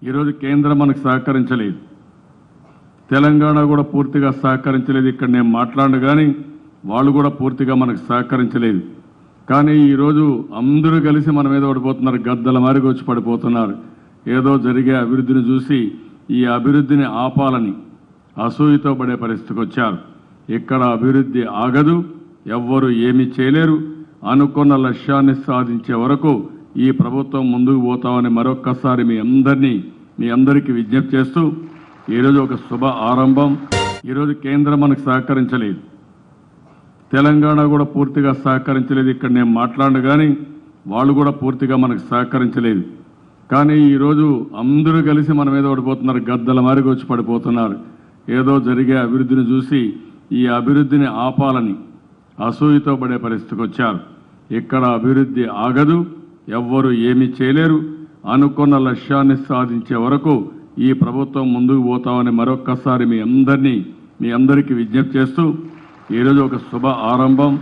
ఈరోజు కేంద్రం మనకు సహకరించలేదు, తెలంగాణ కూడా పూర్తిగా సహకరించలేదు. ఇక్కడ నేను మాట్లాడను కానీ వాళ్ళు కూడా పూర్తిగా మనకు సహకరించలేదు. కానీ ఈరోజు అందరూ కలిసి మన మీద పడిపోతున్నారు, గద్దల మారిగా వచ్చి పడిపోతున్నారు. ఏదో జరిగే అభివృద్ధిని చూసి ఈ అభివృద్ధిని ఆపాలని అసూయతో పడే పరిస్థితికి వచ్చారు. ఇక్కడ అభివృద్ధి ఆగదు, ఎవ్వరూ ఏమీ చేయలేరు. అనుకున్న లక్ష్యాన్ని సాధించే వరకు ఈ ప్రభుత్వం ముందుకు పోతామని మరొక్కసారి మీ అందరికీ విజ్ఞప్తి చేస్తూ ఈరోజు ఒక శుభ ఆరంభం. ఈరోజు కేంద్రం మనకు సహకరించలేదు, తెలంగాణ కూడా పూర్తిగా సహకరించలేదు. ఇక్కడ నేను మాట్లాడను కానీ వాళ్ళు కూడా పూర్తిగా మనకు సహకరించలేదు. కానీ ఈరోజు అందరూ కలిసి మన మీద పడిపోతున్నారు, గద్దల మారిగా వచ్చి పడిపోతున్నారు. ఏదో జరిగే అభివృద్ధిని చూసి ఈ అభివృద్ధిని ఆపాలని అసూయతో పడే పరిస్థితికి వచ్చారు. ఇక్కడ అభివృద్ధి ఆగదు, ఎవ్వరూ ఏమీ చేయలేరు. అనుకున్న లక్ష్యాన్ని సాధించే వరకు ఈ ప్రభుత్వం ముందుకు పోతామని మరొక్కసారి మీ అందరికీ విజ్ఞప్తి చేస్తూ ఈరోజు ఒక శుభ ఆరంభం.